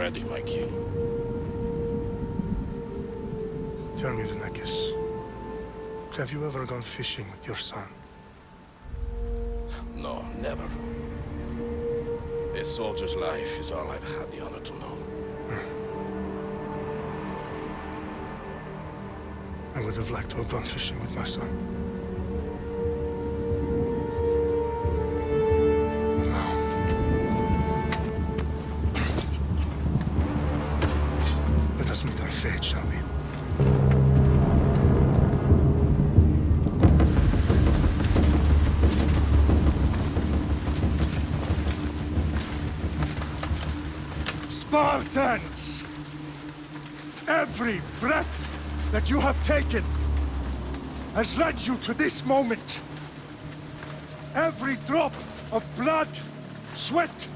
ready, my king. Tell me, Venekis, have you ever gone fishing with your son? No, never. A soldier's life is all I've had the honor to know. I would have liked to have gone fishing with my son. But now... let us meet our fate, shall we? Spartans! Every breath that you have taken has led you to this moment. Every drop of blood, sweat,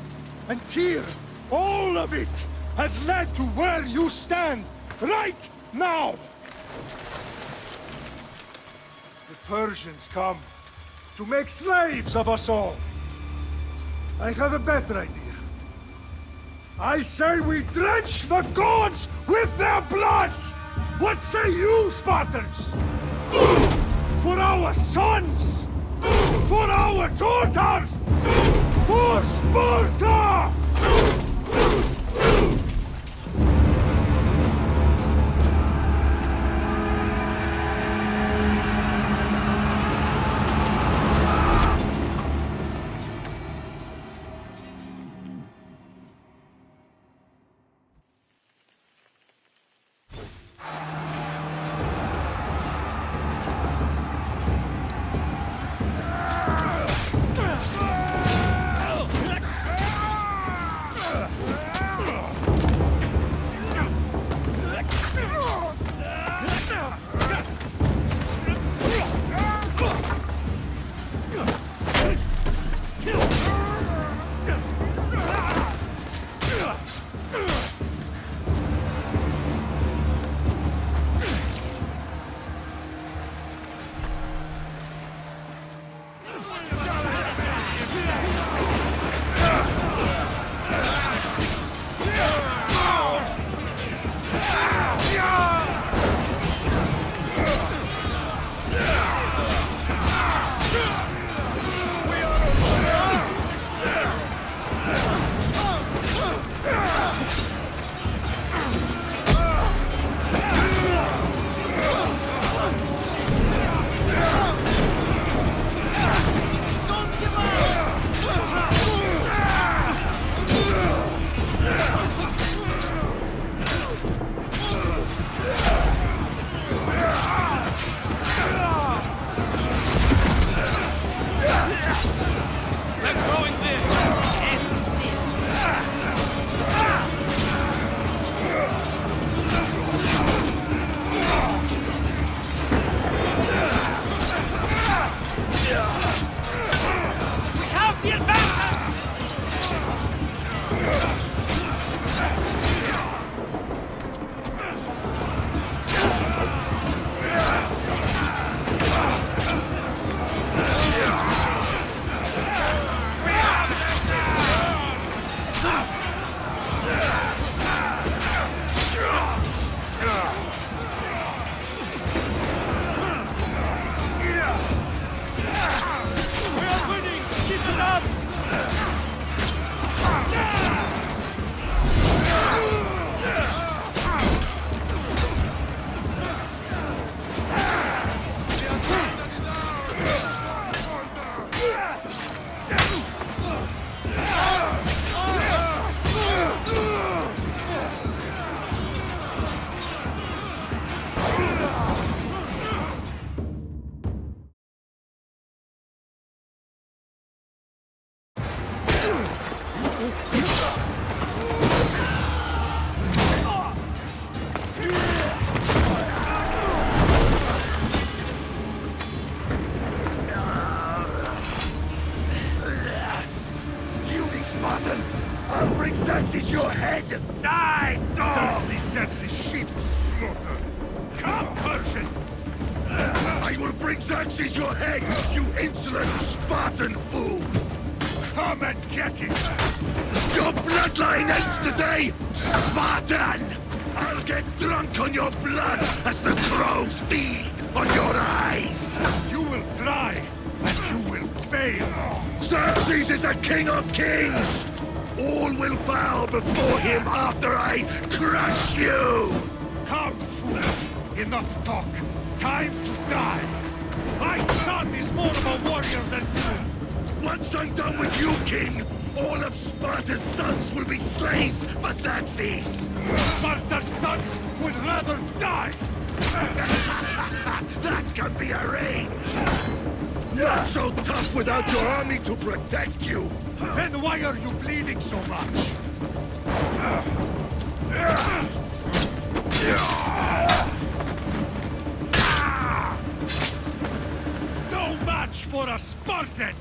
and tear, all of it has led to where you stand right now. The Persians come to make slaves of us all. I have a better idea. I say we drench the gods with their blood! What say you, Spartans? For our sons! For our daughters! For Sparta! Spartan! I'll bring Xerxes your head! Die, dog! Xerxes sheep! Come, Persian! I will bring Xerxes your head, you insolent Spartan fool! Come and get it! Your bloodline ends today, Spartan! I'll get drunk on your blood as the crows feed on your eyes! You will try, and you will fail. Xerxes is the king of kings! All will bow before him after I crush you! Come, fool. Enough talk. Time to die. My son is more of a warrior than you. Once I'm done with you, king, all of Sparta's sons will be slaves for Xerxes! Sparta's sons would rather die. That can be arranged! Not so tough without your army to protect you! Then why are you bleeding so much? No match for a Spartan!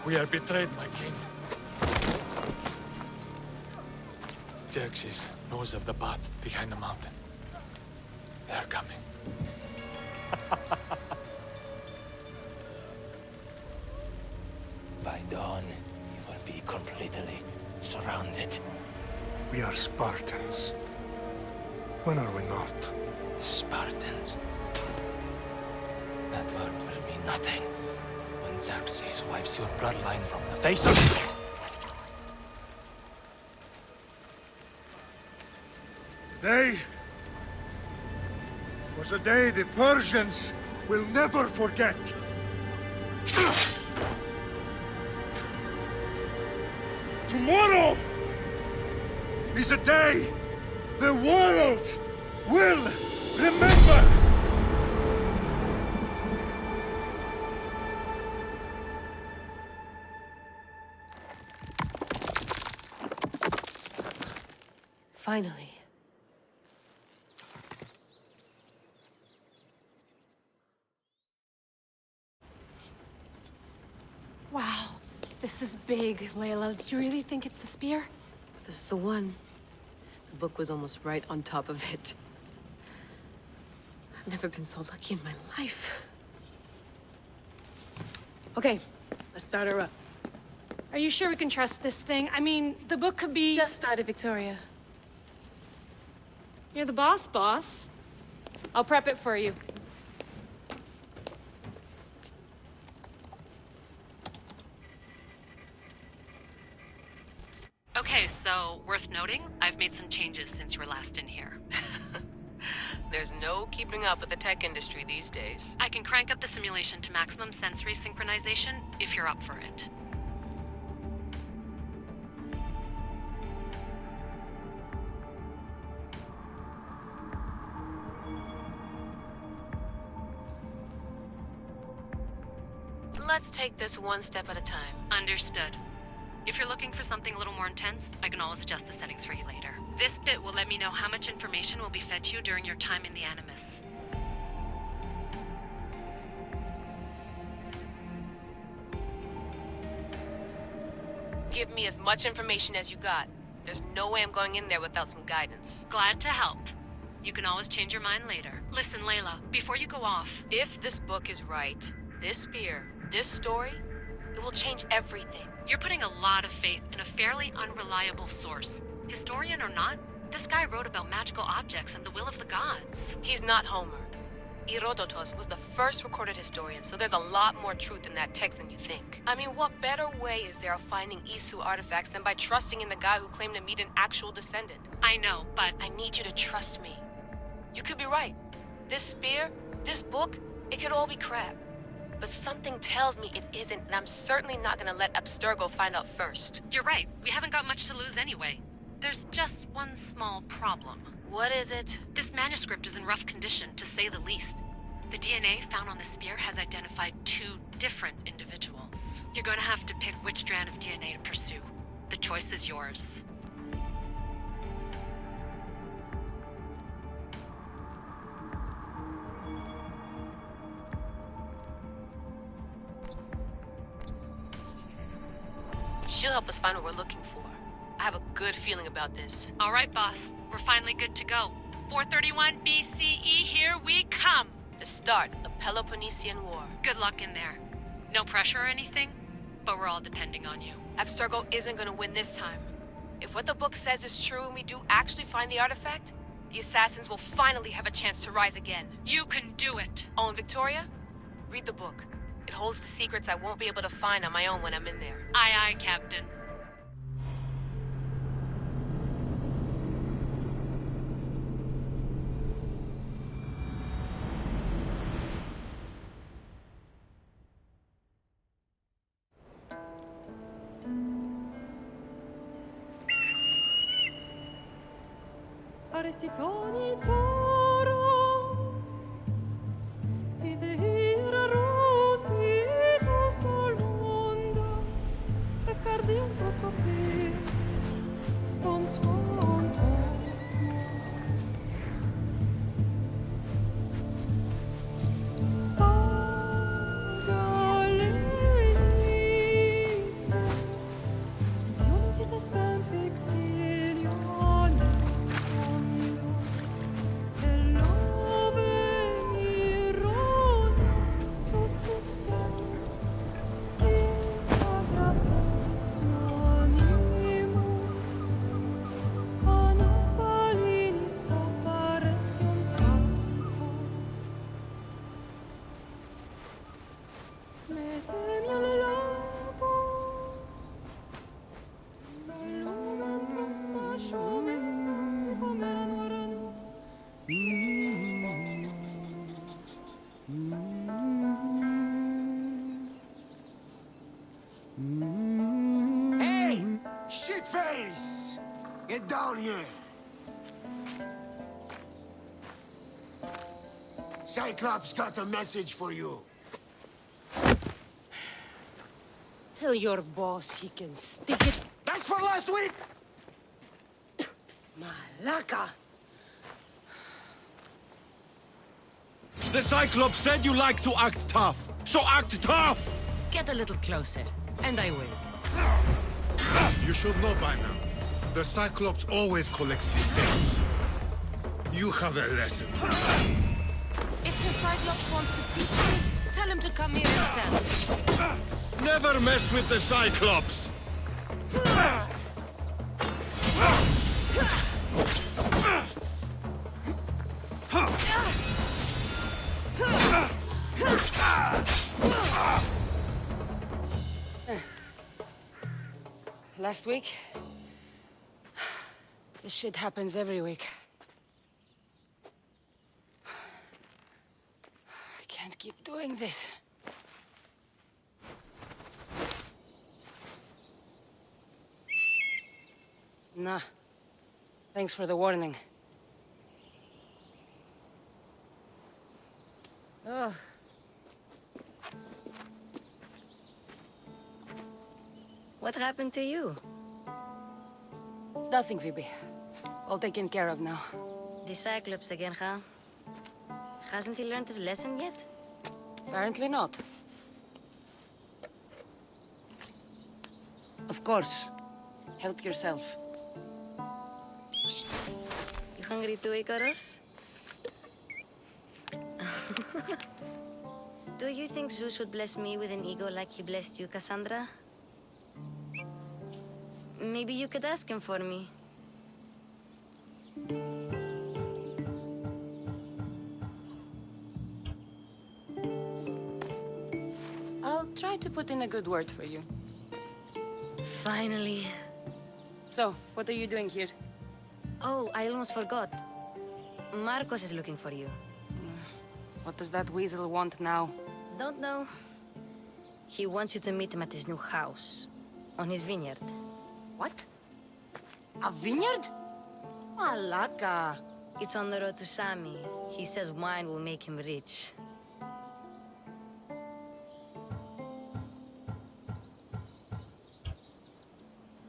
We are betrayed, my king. Xerxes knows of the path behind the mountain. They are coming. By dawn, you will be completely surrounded. We are Spartans. When are we not? Spartans. That word will mean nothing when Xerxes wipes your bloodline from the face of... Today was a day the Persians will never forget. Tomorrow is a day the world will remember. Finally. Wow, this is big, Layla. Do you really think it's the spear? This is the one. The book was almost right on top of it. I've never been so lucky in my life. Okay, let's start her up. Are you sure we can trust this thing? I mean, the book could be... Just started, Victoria. You're the boss. I'll prep it for you. Okay, so worth noting, I've made some changes since you were last in here. There's no keeping up with the tech industry these days. I can crank up the simulation to maximum sensory synchronization if you're up for it. Let's take this one step at a time. Understood. If you're looking for something a little more intense, I can always adjust the settings for you later. This bit will let me know how much information will be fed to you during your time in the Animus. Give me as much information as you got. There's no way I'm going in there without some guidance. Glad to help. You can always change your mind later. Listen, Layla, before you go off... If this book is right, this spear, this story, it will change everything. You're putting a lot of faith in a fairly unreliable source. Historian or not, this guy wrote about magical objects and the will of the gods. He's not Homer. Herodotus was the first recorded historian, so there's a lot more truth in that text than you think. I mean, what better way is there of finding Isu artifacts than by trusting in the guy who claimed to meet an actual descendant? I know, but... I need you to trust me. You could be right. This spear, this book, it could all be crap. But something tells me it isn't, and I'm certainly not gonna let Abstergo find out first. You're right. We haven't got much to lose anyway. There's just one small problem. What is it? This manuscript is in rough condition, to say the least. The DNA found on the spear has identified 2 different individuals. You're going to have to pick which strand of DNA to pursue. The choice is yours. She'll help us find what we're looking for. I have a good feeling about this. All right, boss. We're finally good to go. 431 BCE, here we come! The start of Peloponnesian War. Good luck in there. No pressure or anything, but we're all depending on you. Abstergo isn't gonna win this time. If what the book says is true and we do actually find the artifact, the assassins will finally have a chance to rise again. You can do it! Oh, and Victoria? Read the book. It holds the secrets I won't be able to find on my own when I'm in there. Aye, aye, Captain. Arestitoni toro, idehira rositos tolondas, efcardios proscopir, ton swan portmo. Pagalenice, non che spem fixilione. Hey! Shitface! Get down here! Cyclops got a message for you. Tell your boss he can stick it. That's for last week! Malaka! The Cyclops said you like to act tough, so act tough! Get a little closer, and I will. You should know by now. The Cyclops always collects his debts. You have a lesson to learn. If the Cyclops wants to teach me, tell him to come here himself. Never mess with the Cyclops! Last week? This shit happens every week. I can't keep doing this. Nah. Thanks for the warning. Ugh. What happened to you? It's nothing, Phoebe. All taken care of now. The Cyclops again, huh? Hasn't he learned his lesson yet? Apparently not. Of course. Help yourself. You hungry too, Icarus? Do you think Zeus would bless me with an ego like he blessed you, Cassandra? Maybe you could ask him for me. I'll try to put in a good word for you. Finally. So, what are you doing here? Oh, I almost forgot. Marcos is looking for you. What does that weasel want now? Don't know. He wants you to meet him at his new house. On his vineyard. What? A vineyard? Malaka. It's on the road to Sami. He says wine will make him rich.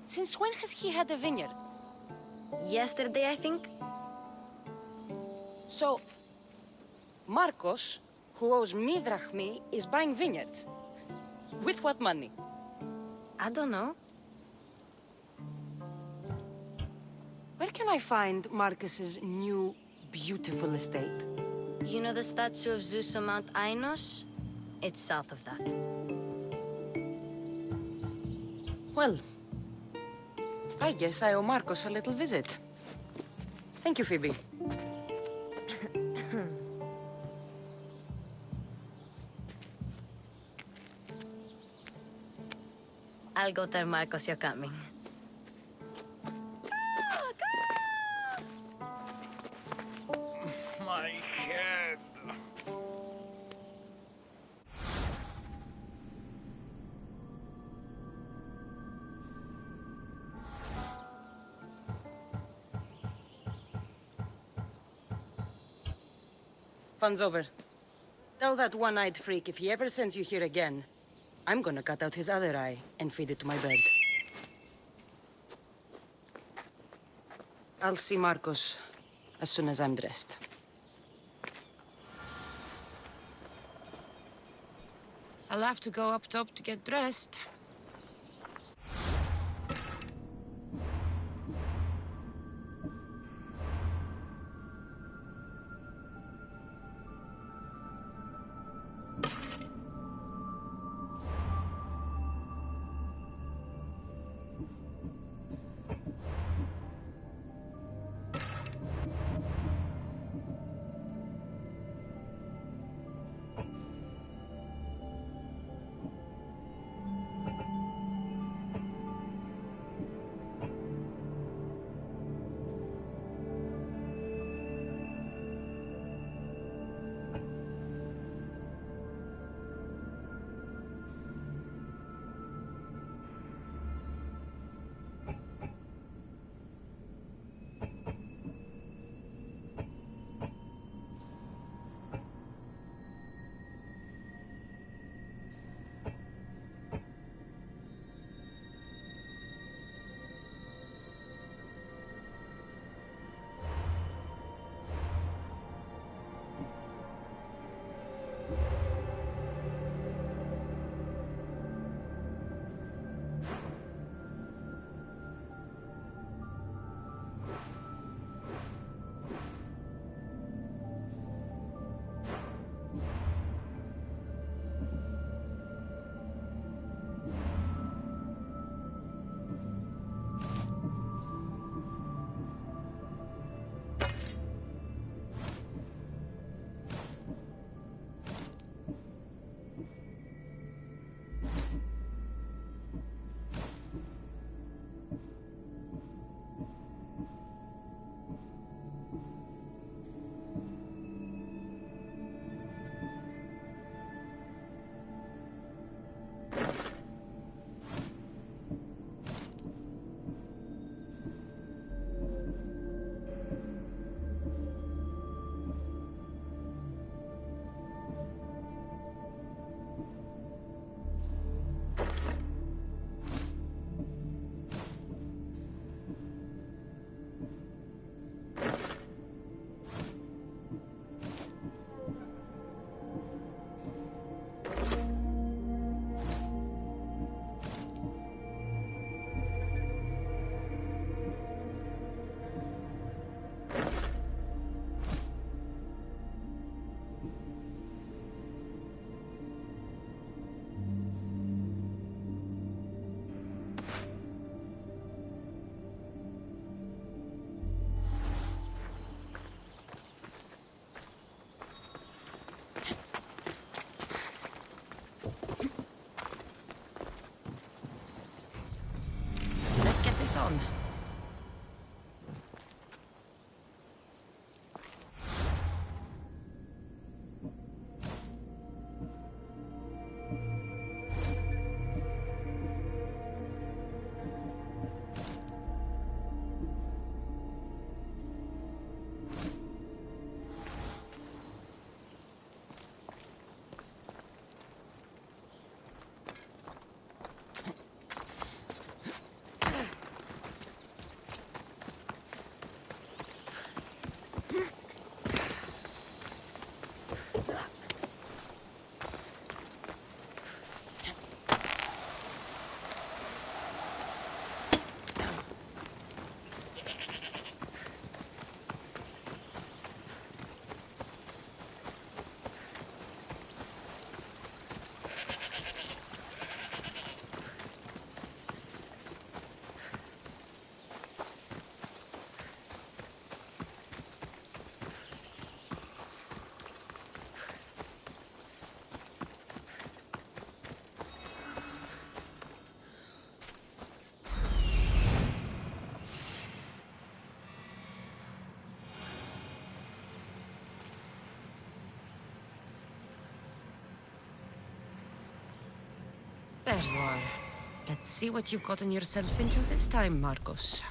Since when has he had a vineyard? Yesterday, I think. So, Marcos, who owes me drachmi, is buying vineyards. With what money? I don't know. Where can I find Marcus's new, beautiful estate? You know the statue of Zeus on Mount Ainos? It's south of that. Well, I guess I owe Marcus a little visit. Thank you, Phoebe. I'll go tell Marcos you're coming. My head. Fun's over. Tell that one-eyed freak if he ever sends you here again, I'm gonna cut out his other eye and feed it to my bird. I'll see Marcos as soon as I'm dressed. I'll have to go up top to get dressed. There you are. Let's see what you've gotten yourself into this time, Marcos.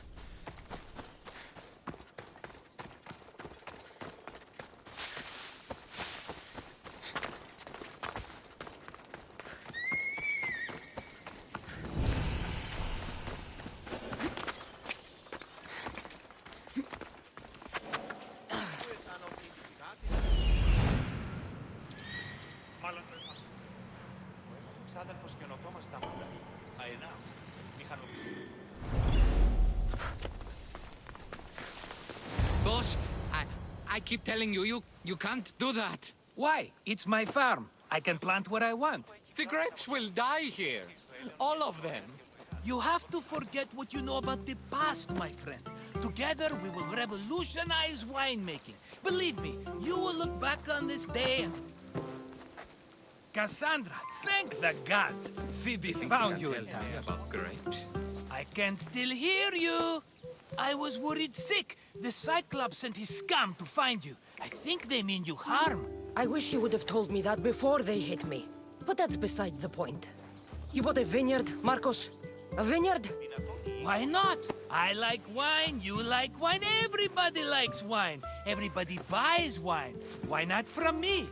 Boss, I keep telling you, you can't do that. Why? It's my farm. I can plant what I want. The grapes will die here. All of them. You have to forget what you know about the past, my friend. Together, we will revolutionize winemaking. Believe me, you will look back on this day and... Cassandra, thank the gods! Phoebe found you in time. About grapes? I can still hear you! I was worried sick. The Cyclops sent his scum to find you. I think they mean you harm. I wish you would have told me that before they hit me. But that's beside the point. You bought a vineyard, Marcos? A vineyard? Why not? I like wine, you like wine, everybody likes wine. Everybody buys wine. Why not from me?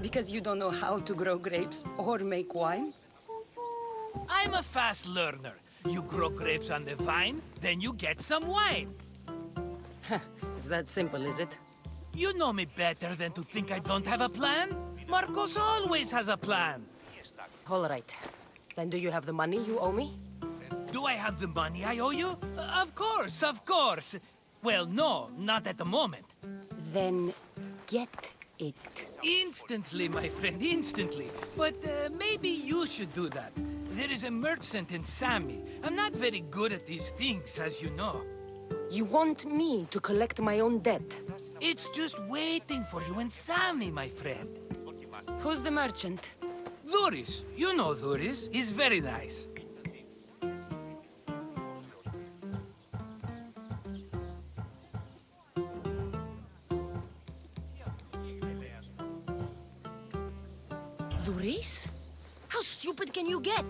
Because you don't know how to grow grapes or make wine? I'm a fast learner. You grow grapes on the vine, then you get some wine. Is that simple, is it? You know me better than to think I don't have a plan. Marcos always has a plan. All right. Then do you have the money you owe me? Do I have the money I owe you? Of course, of course. Well, no, not at the moment. Then get it. Instantly, my friend, instantly. But maybe you should do that. There is a merchant in Sami. I'm not very good at these things, as you know. You want me to collect my own debt? It's just waiting for you in Sami, my friend. Who's the merchant? Duris. You know Duris. He's very nice. Duris? How stupid can you get?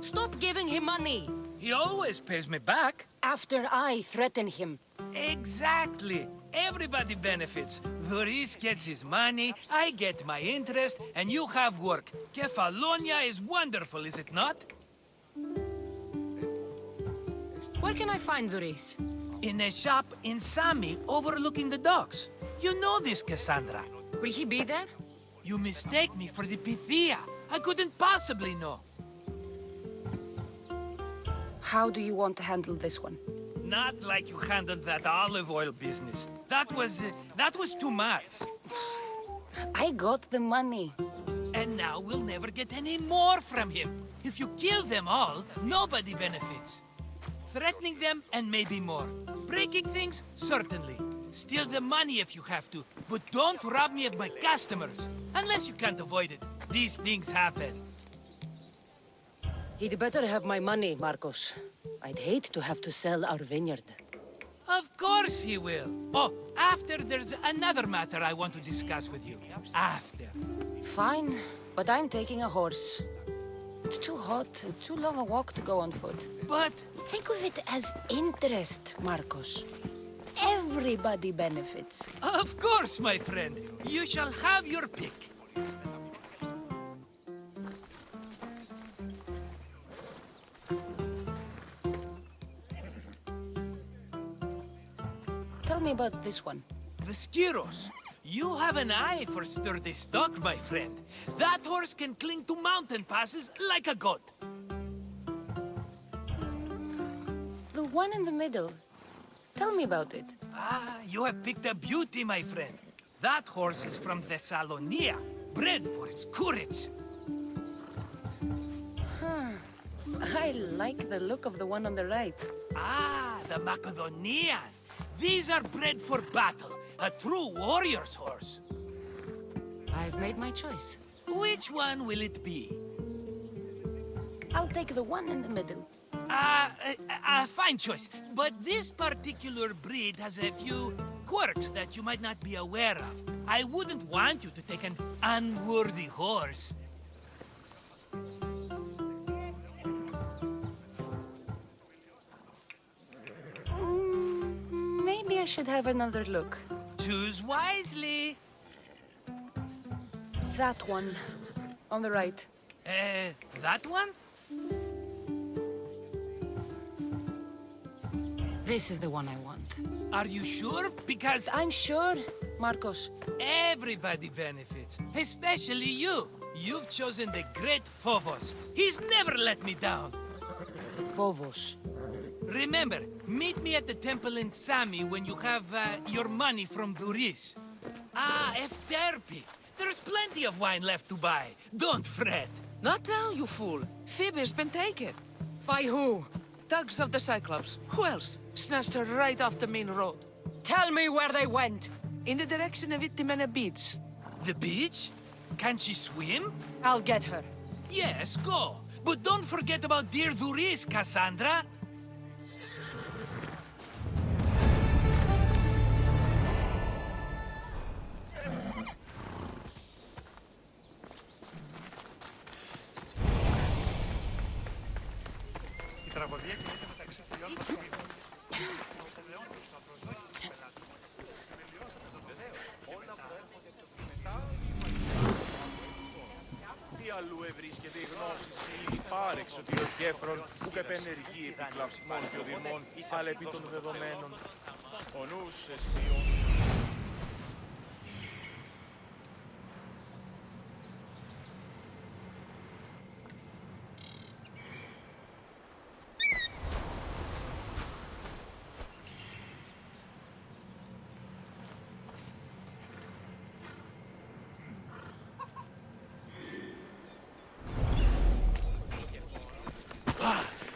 Stop giving him money! He always pays me back. After I threaten him. Exactly. Everybody benefits. Duris gets his money, I get my interest, and you have work. Kefalonia is wonderful, is it not? Where can I find Duris? In a shop in Sami, overlooking the docks. You know this, Cassandra. Will he be there? You mistake me for the Pythia. I couldn't possibly know. How do you want to handle this one? Not like you handled that olive oil business. That was too much. I got the money. And now we'll never get any more from him. If you kill them all, nobody benefits. Threatening them, and maybe more. Breaking things, certainly. Steal the money if you have to, but don't rob me of my customers. Unless you can't avoid it. These things happen. He'd better have my money, Marcos. I'd hate to have to sell our vineyard. Of course he will. Oh, after there's another matter I want to discuss with you. After. Fine, but I'm taking a horse. It's too hot and too long a walk to go on foot. But... think of it as interest, Marcos. Everybody benefits. Of course, my friend. You shall have your pick. Tell me about this one. The Skiros. You have an eye for sturdy stock, my friend. That horse can cling to mountain passes like a goat. The one in the middle. Tell me about it. Ah, you have picked a beauty, my friend. That horse is from Thessalonia, bred for its courage. I like the look of the one on the right. Ah, the Macedonian. These are bred for battle, a true warrior's horse. I've made my choice. Which one will it be? I'll take the one in the middle. Fine choice. But this particular breed has a few quirks that you might not be aware of. I wouldn't want you to take an unworthy horse. Maybe I should have another look. Choose wisely. That one. On the right. That one? This is the one I want. Are you sure? Because I'm sure, Marcos. everybody benefits, especially you. You've chosen the great Phobos. He's never let me down. Phobos. Remember, meet me at the temple in Sami when you have your money from Duris. Ah, Efterpi. There's plenty of wine left to buy. Don't fret. Not now, you fool. Phoebe's been taken. By who? Thugs of the Cyclops. Who else? Snatched her right off the main road. Tell me where they went. In the direction of Itimena Beach. The beach? Can she swim? I'll get her. Yes, go. But don't forget about dear Duris, Cassandra. Τι αλλού ευρίσκεται η γνώση σύλλη πάρεξ ότι ο Κέφρον που κεπενεργεί επί κλαυσμών και οδυρμών, αλλά επί των δεδομένων. Ο νους εστίων.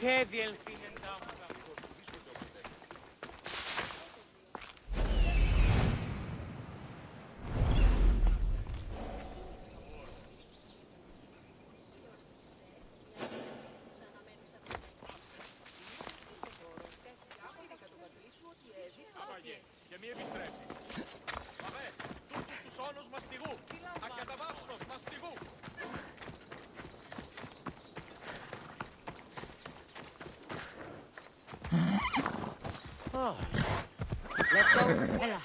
Και διελθύνεντά μου τα και μη επιστρέψει. Πάμε, τους όνους μαστιγού, ακαταβάψνος μαστιγού. Let's go. Έλα.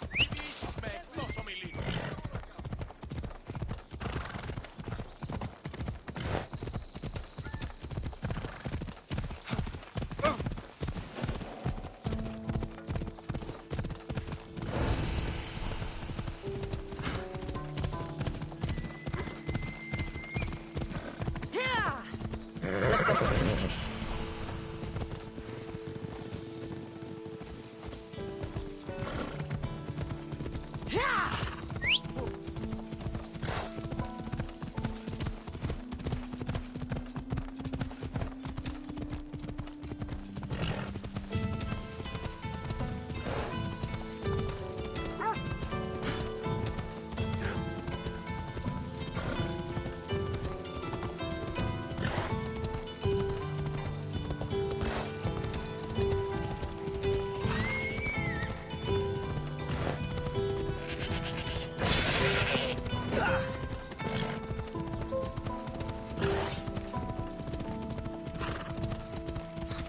Με εκτός ομιλή.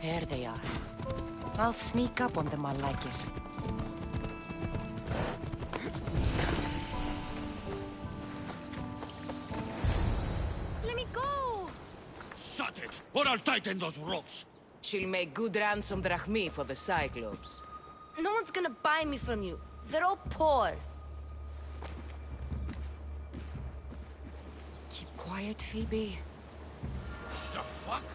There they are. I'll sneak up on them, Malakis. Let me go! Shut it, or I'll tighten those ropes. She'll make good ransom drachmi for the Cyclops. No one's gonna buy me from you. They're all poor. Keep quiet, Phoebe. The fuck?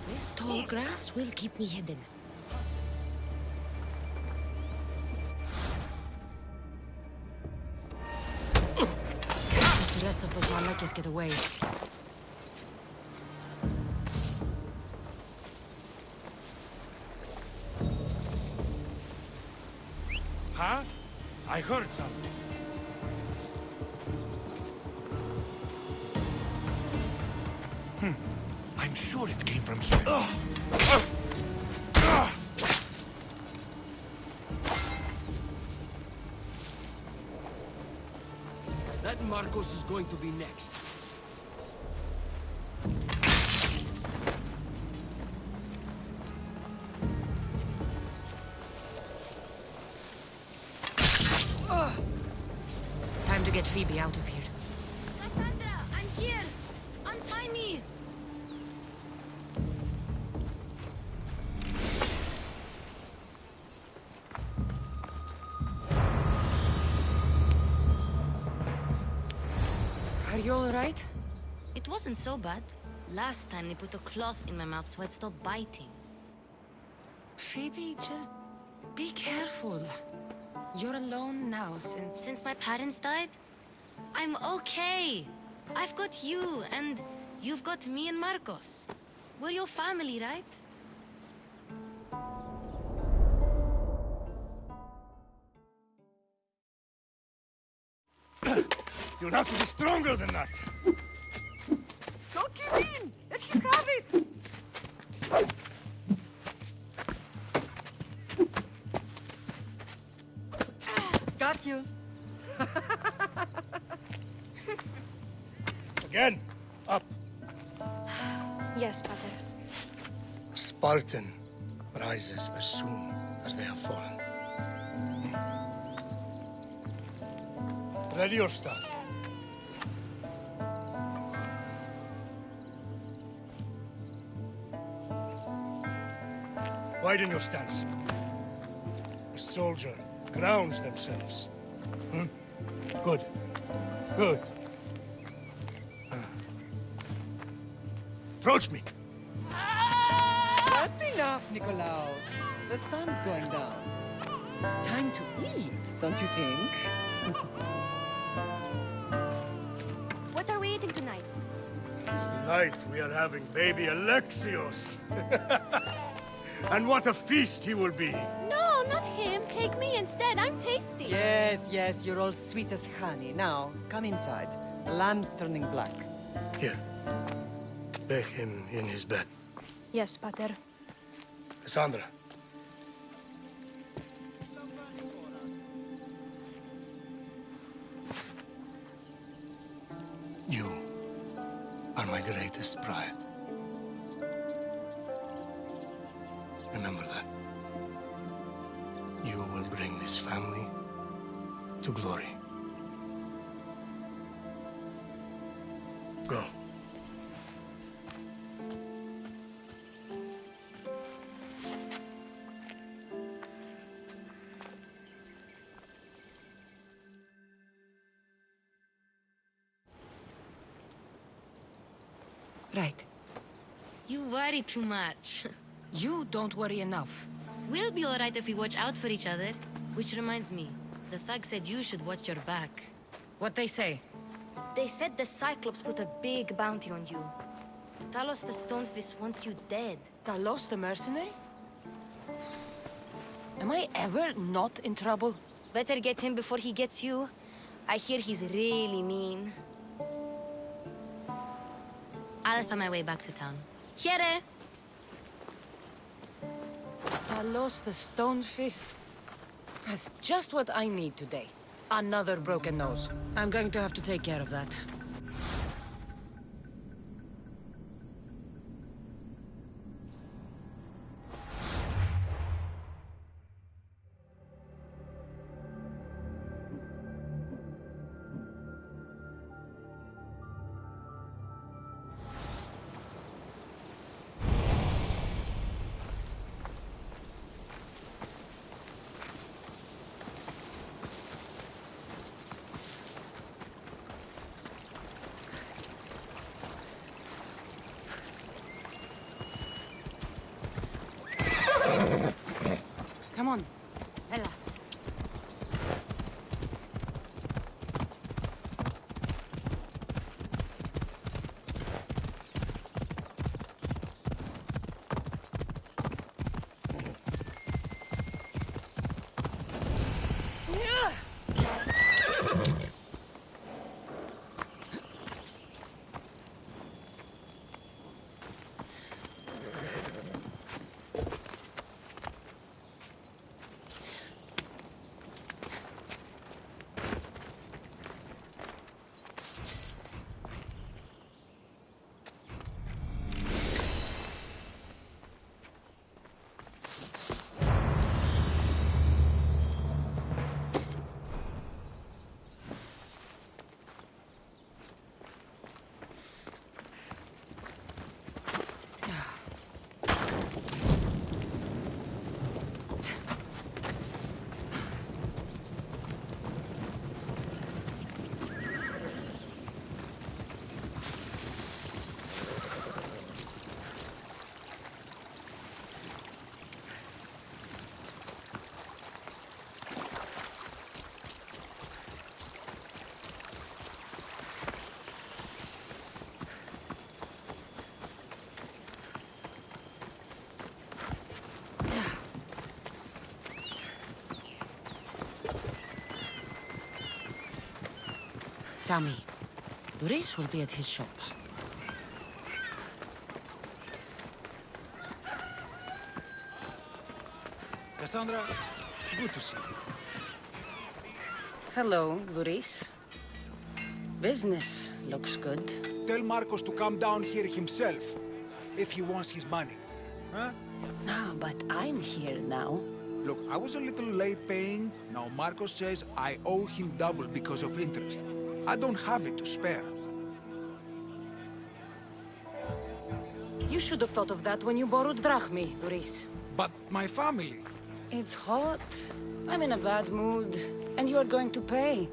This tall grass will keep me hidden. Let the rest of those Malakis get away. Huh? I heard something. I'm sure it came from here. That Marcos is going to be next. Time to get Phoebe out of here. Cassandra, I'm here! Untie me! Are you alright? It wasn't so bad. Last time they put a cloth in my mouth so I'd stop biting. Phoebe, just be careful. You're alone now Since my parents died? I'm okay. I've got you, and you've got me and Marcos. We're your family, right? You'll have to be stronger than that. Don't give in! Let him have it! Got you. Again, up. Yes, Father. A Spartan rises as soon as they have fallen. Ready your staff. Widen your stance. A soldier grounds themselves. Good. Good. Approach me. That's enough, Nikolaos. The sun's going down. Time to eat, don't you think? What are we eating tonight? Tonight we are having baby Alexios. And what a feast he will be. No, not him. Take me instead. I'm tasty. Yes, yes, you're all sweet as honey. Now, come inside. Lamb's turning black. Here. Lay him in his bed. Yes, Pater. Cassandra. You are my greatest pride. Remember that. You will bring this family to glory. Go. Right. You worry too much. You don't worry enough. We'll be alright if we watch out for each other. Which reminds me, the thug said you should watch your back. What they say? They said the Cyclops put a big bounty on you. Talos the Stonefist wants you dead. Talos the mercenary? Am I ever not in trouble? Better get him before he gets you. I hear he's really mean. I'll find my way back to town. Here! Talos the Stonefist. That's just what I need today. Another broken nose. I'm going to have to take care of that. Sammy. Duris will be at his shop. Cassandra, good to see you. Hello, Duris. Business looks good. Tell Marcos to come down here himself, if he wants his money. Huh? Ah, but I'm here now. Look, I was a little late paying. Now Marcos says I owe him double because of interest. I don't have it to spare. You should have thought of that when you borrowed drachmi, Duris. But my family... It's hot. I'm in a bad mood. And you're going to pay.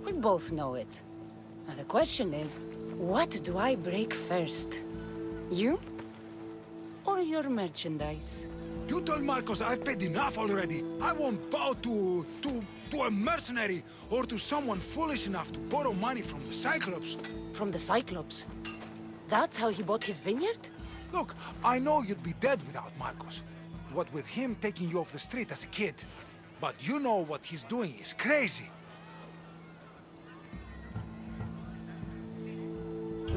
We both know it. Now the question is, what do I break first? You? Or your merchandise? You told Marcos I've paid enough already. I won't bow to a mercenary or to someone foolish enough to borrow money from the Cyclops. From the Cyclops? That's how he bought his vineyard? Look, I know you'd be dead without Marcos. What with him taking you off the street as a kid. But you know what he's doing is crazy.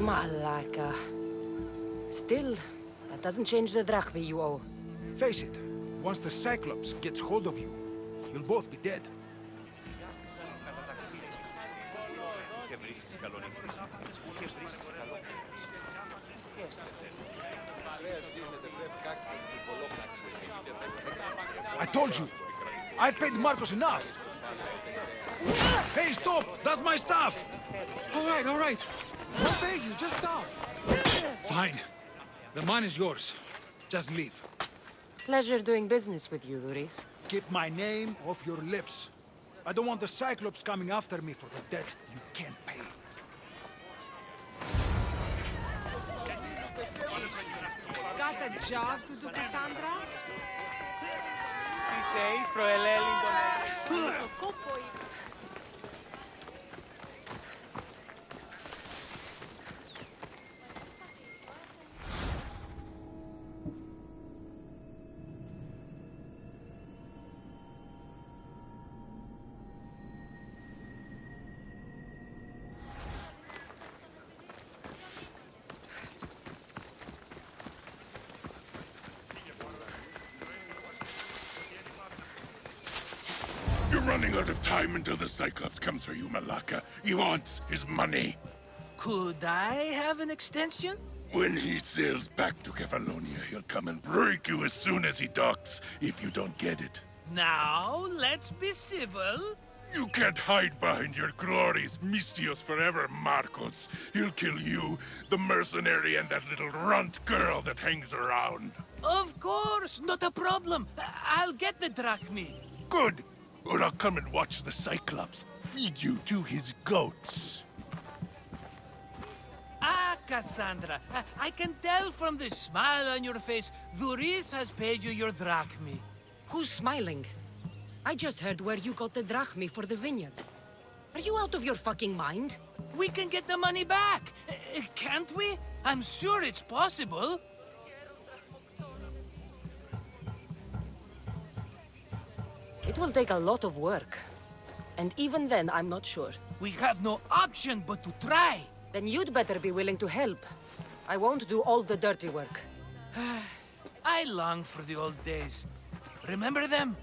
Malaka. Still, that doesn't change the drachmi you owe. Face it, once the Cyclops gets hold of you, you'll both be dead. I told you! I've paid Marcos enough! Hey, stop! That's my stuff! All right. I'll pay you, just stop! Fine. The money's yours. Just leave. Pleasure doing business with you, Duris. Keep my name off your lips. I don't want the Cyclops coming after me for the debt you can't pay. Got a job to do, Cassandra? Πιστεύεις προελέλην τον... You're running out of time until the Cyclops comes for you, Malaka. He wants his money. Could I have an extension? When he sails back to Kefalonia, he'll come and break you as soon as he docks, if you don't get it. Now, let's be civil. You can't hide behind your glories, Mistios forever, Marcos. He'll kill you, the mercenary, and that little runt girl that hangs around. Of course, not a problem. I'll get the drachmi. Good. Or I'll come and watch the Cyclops feed you to his goats. Ah, Cassandra, I can tell from the smile on your face, Duris has paid you your drachmi. Who's smiling? I just heard where you got the drachmi for the vineyard. Are you out of your fucking mind? We can get the money back, can't we? I'm sure it's possible. It will take a lot of work. And even then, I'm not sure. We have no option but to try. Then you'd better be willing to help. I won't do all the dirty work. I long for the old days. Remember them?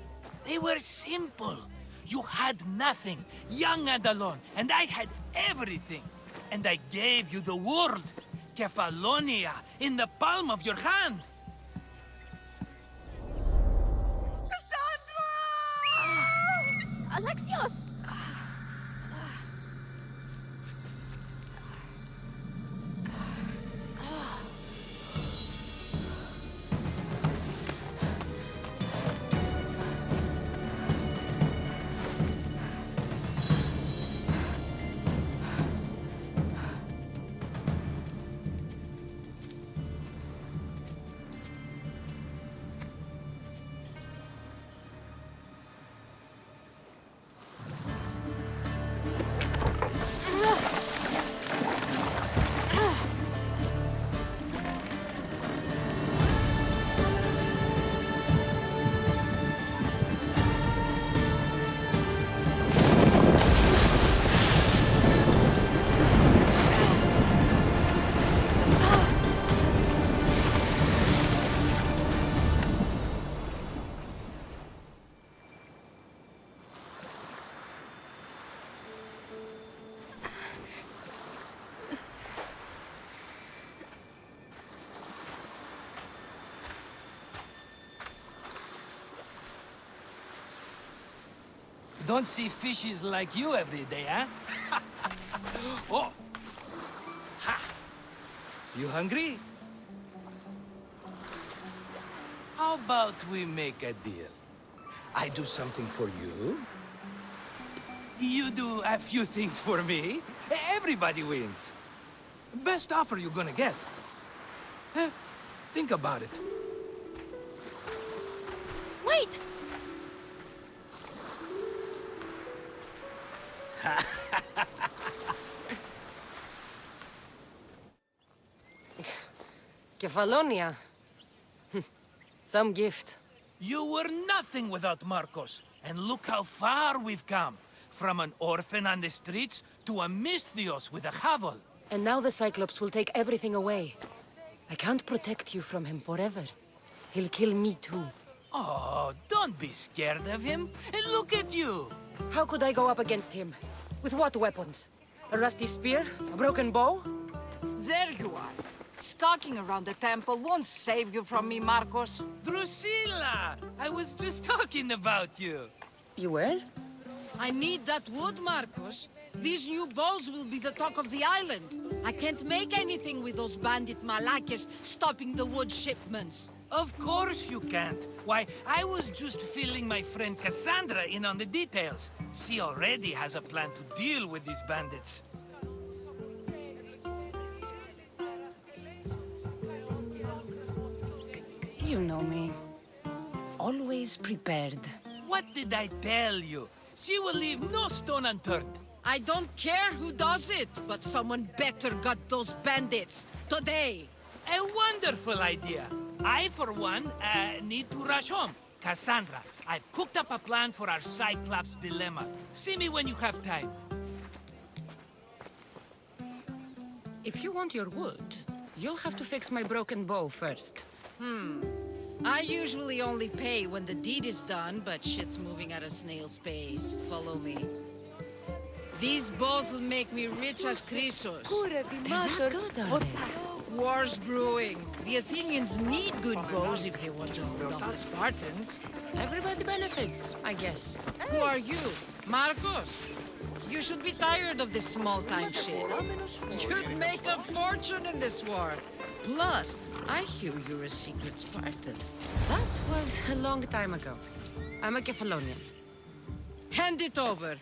They were simple. You had nothing, young and alone, and I had everything. And I gave you the world, Kefalonia, in the palm of your hand. Alexios! Don't see fishes like you every day, huh? Oh! Ha! You hungry? How about we make a deal? I do something for you. You do a few things for me. Everybody wins. Best offer you're gonna get. Think about it. Wait! Kefalonia. Some gift. You were nothing without Marcos. And look how far we've come. From an orphan on the streets to a Misthios with a hovel. And now the Cyclops will take everything away. I can't protect you from him forever. He'll kill me too. Oh, don't be scared of him. And look at you. How could I go up against him? With what weapons? A rusty spear? A broken bow? There you are. Skulking around the temple won't save you from me, Marcos. Drusilla! I was just talking about you. You were? I need that wood, Marcos. These new bows will be the talk of the island. I can't make anything with those bandit malakes stopping the wood shipments. Of course you can't. Why, I was just filling my friend Cassandra in on the details. She already has a plan to deal with these bandits. You know me. Always prepared. What did I tell you? She will leave no stone unturned. I don't care who does it, but someone better got those bandits. Today. A wonderful idea. I, for one, need to rush home. Cassandra, I've cooked up a plan for our Cyclops dilemma. See me when you have time. If you want your wood, you'll have to fix my broken bow first. I usually only pay when the deed is done, but shit's moving at a snail's pace. Follow me. These bows will make me rich as Chrysos. They're that good, are they? War's brewing. The Athenians need good bows if they want to hold off the Spartans. Everybody benefits, I guess. Who are you? Marcos? You should be tired of this small-time shit. You'd make a fortune in this war. Plus, I hear you're a secret Spartan. That was a long time ago. I'm a Kefalonian. Hand it over.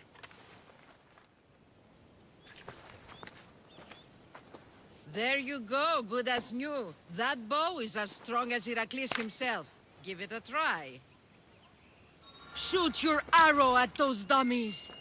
There you go, good as new. That bow is as strong as Heracles himself. Give it a try. Shoot your arrow at those dummies!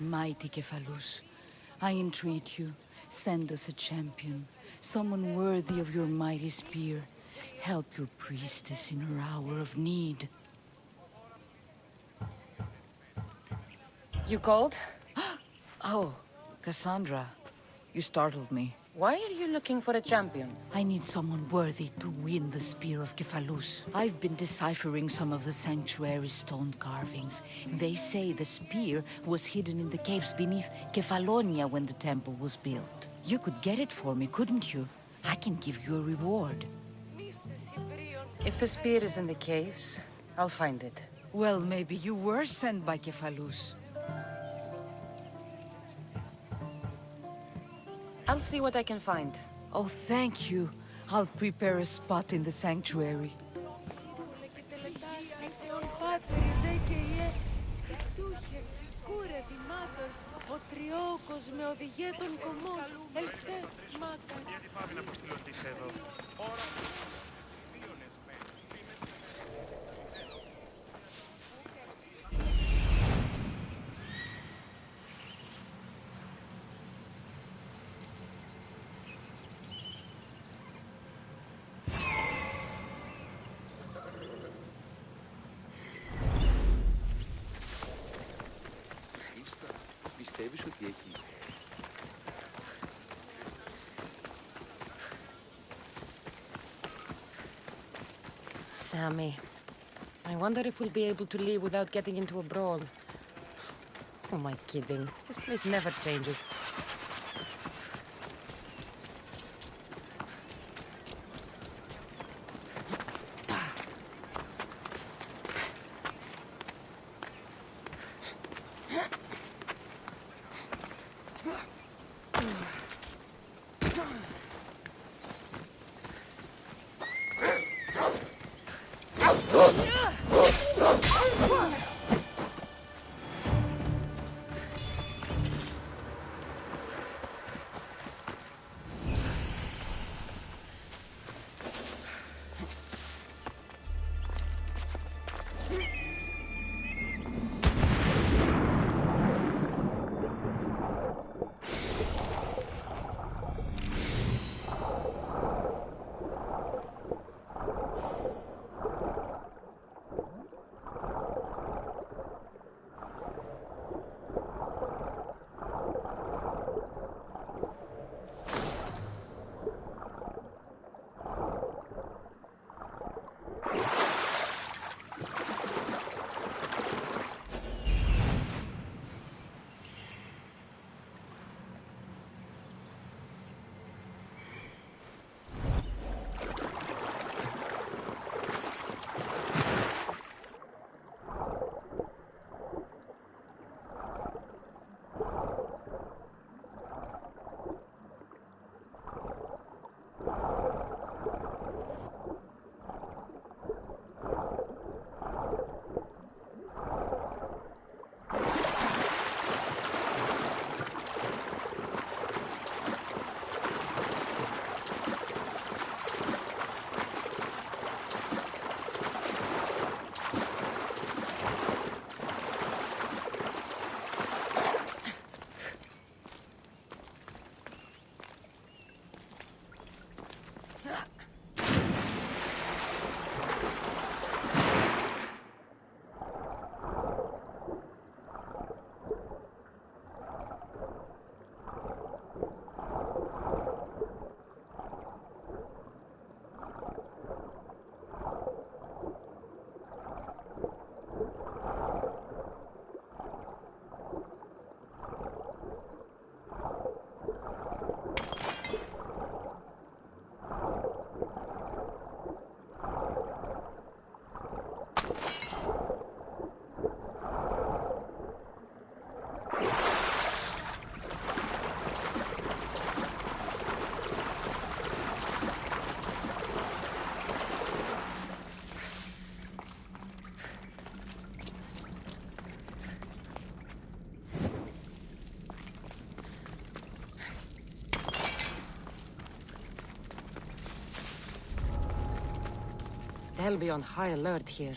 Mighty Cephalus, I entreat you, send us a champion, someone worthy of your mighty spear. Help your priestess in her hour of need. You called? Oh, Cassandra, you startled me. Why are you looking for a champion? I need someone worthy to win the Spear of Cephalus. I've been deciphering some of the sanctuary's stone carvings. They say the spear was hidden in the caves beneath Kefalonia when the temple was built. You could get it for me, couldn't you? I can give you a reward. If the spear is in the caves, I'll find it. Well, maybe you were sent by Cephalus. I'll see what I can find. Oh, thank you. I'll prepare a spot in the sanctuary. Γιατί πάμε να προσφυλωθείς εδώ. Πιστεύεις ότι έχει... Sammy, I wonder if we'll be able to leave without getting into a brawl. Who am I kidding? This place never changes. They'll be on high alert here.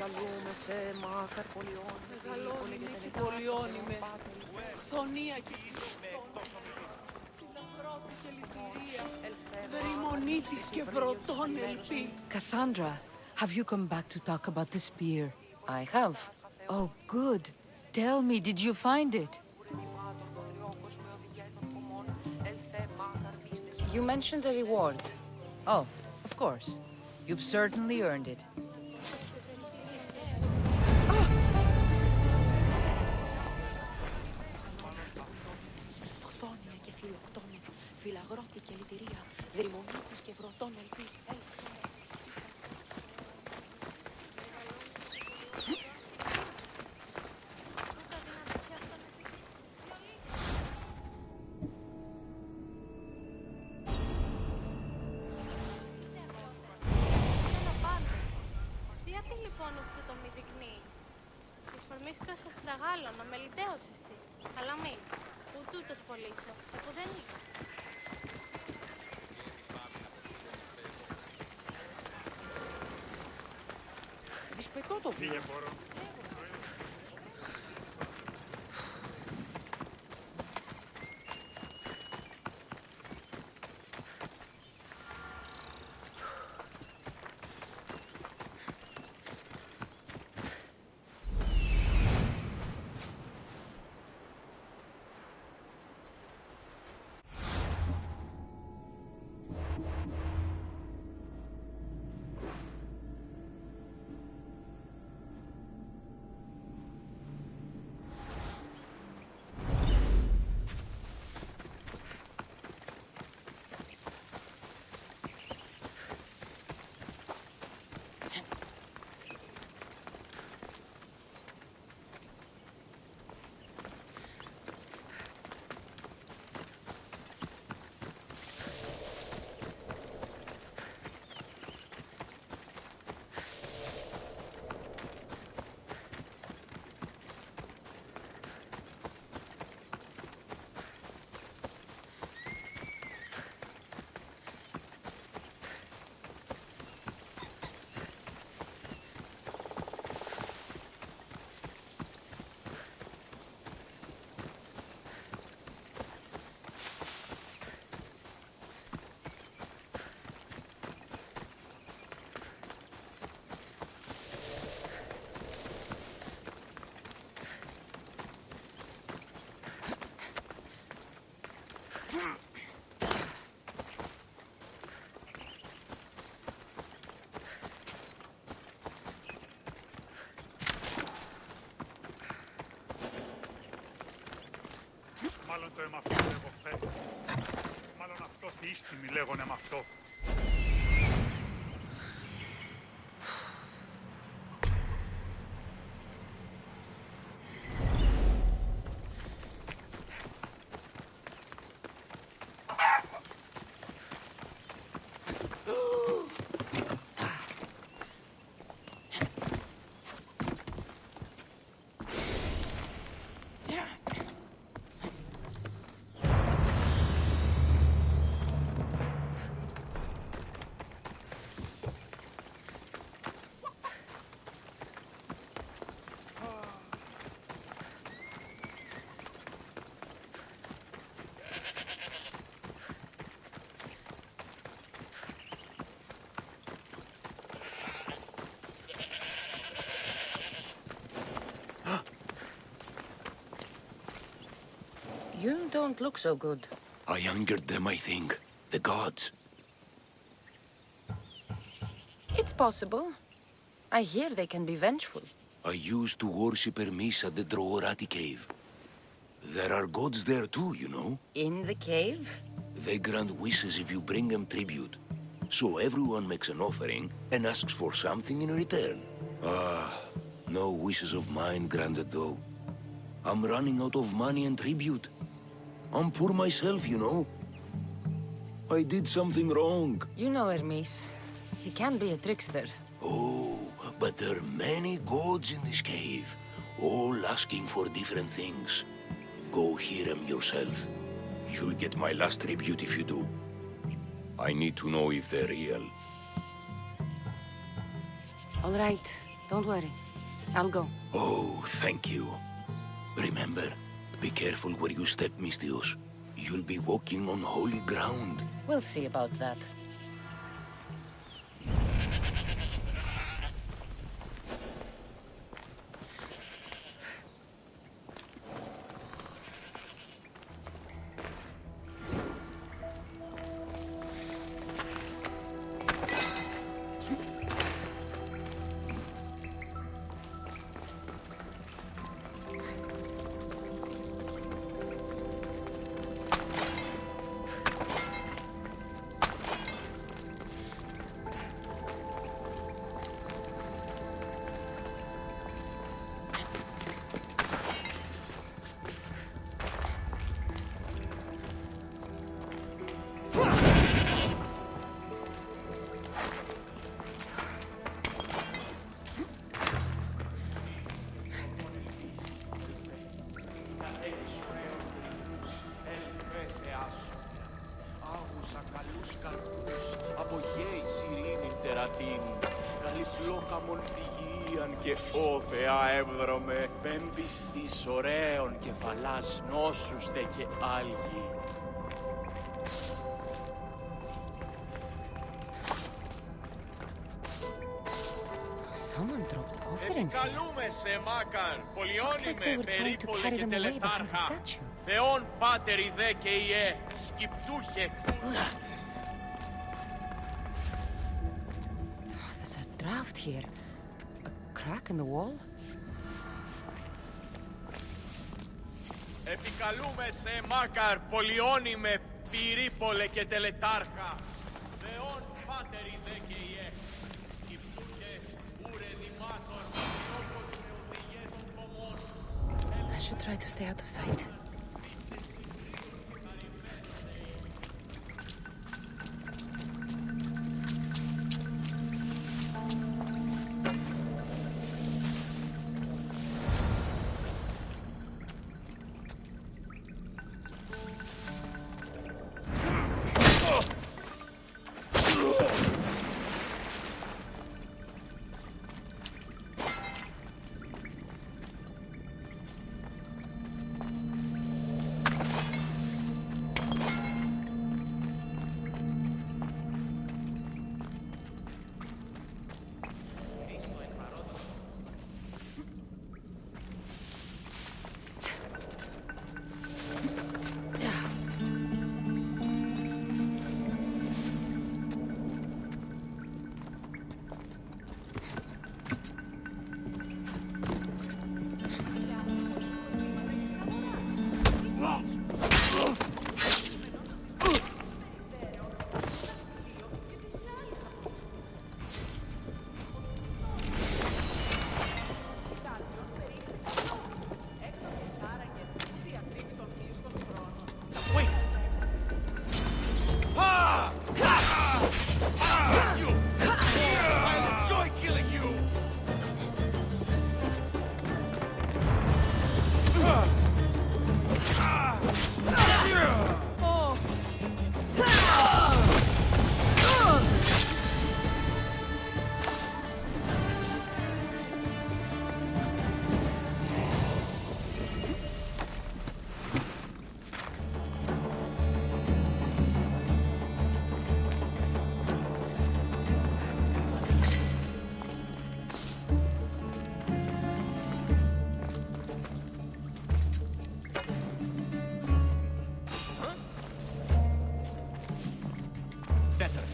Επικαλούμε σε μάκαρ πολιών. Μεγαλώνει και πολιώνει με χθονία και τη λαμπρότη και λυτηρία, δρυμονίτης και βρωτών ελπί. Cassandra, have you come back to talk about the spear? I have. Oh, good. Tell me, did you find it? You mentioned a reward. Oh, of course. You've certainly earned it. Χθόνια και θηριοκτώνη, φυλαγρότη και λυτηρία, δρυμονίτης και βρωτών ελπίς. Γιατί λοιπόν αυτό το μη δεικνύεις? Της φορμής κασαστραγάλων, αμεληταίος εστί. Αλλά μην, ούτούτος πωλήσω, που δεν είναι. Δυσπετώ το βίο. Μάλλον το αίμα αυτό εγώ φέτο. Μάλλον αυτό δίστημη λέγονε με αυτό. You don't look so good. I angered them, I think. The gods. It's possible. I hear they can be vengeful. I used to worship Hermes at the Droorati cave. There are gods there too, you know. In the cave? They grant wishes if you bring them tribute. So everyone makes an offering and asks for something in return. Ah, no wishes of mine granted though. I'm running out of money and tribute. I'm poor myself, you know. I did something wrong. You know Hermes. He can be a trickster. Oh, but there are many gods in this cave, all asking for different things. Go hear them yourself. You'll get my last tribute if you do. I need to know if they're real. All right. Don't worry. I'll go. Oh, thank you. Remember, be careful where you step, Mistios. You'll be walking on holy ground. We'll see about that. Από γέης ειρήνην τερατήν, καλή πλόκαμον φυγίαν και ω Θεά εύδρομε, πέμπεις της ωραίων κεφαλάς νόσουστε και άλγη. Someone dropped offerings here. Επικαλούμε σε Μάκαρ, Looks like they πολιώνυμε, were trying to περίπολε carry και them away behind the τελετάρχα. statue. Θεόν πάτερ ιδέ και ιέ, σκυπτούχε κούρα. There's a draft here. A crack in the wall? Επικαλούμε σε Μάκαρ, πολιώνυμε, πυρίπολε και τελετάρχα. Θεόν πάτερ ιδέ και ιέ, σκυπτούχε ούρε δημάτων, όπως με οδηγέ των κομμών. I should try to stay out of sight.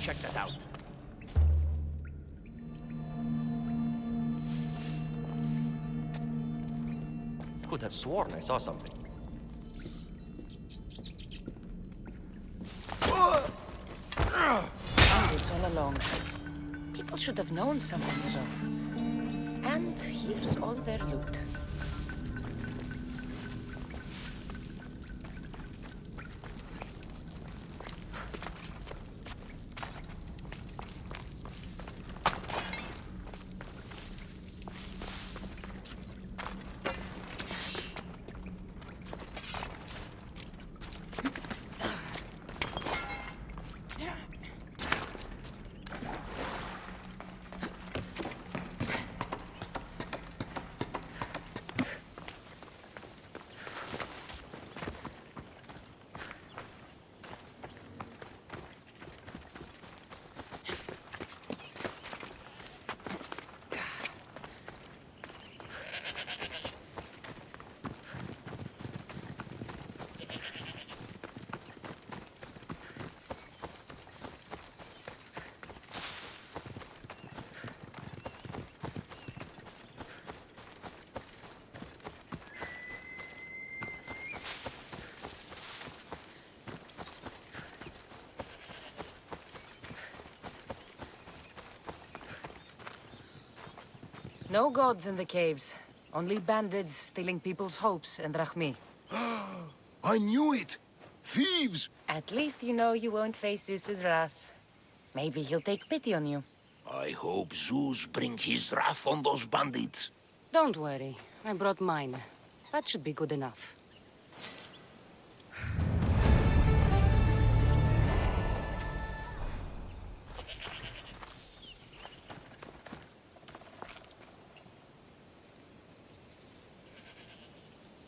Check that out. Could have sworn I saw something. Bandits all along. People should have known something was off. And here's all their loot. No gods in the caves. Only bandits stealing people's hopes and drachmi. I knew it! Thieves! At least you know you won't face Zeus's wrath. Maybe he'll take pity on you. I hope Zeus bring his wrath on those bandits. Don't worry. I brought mine. That should be good enough.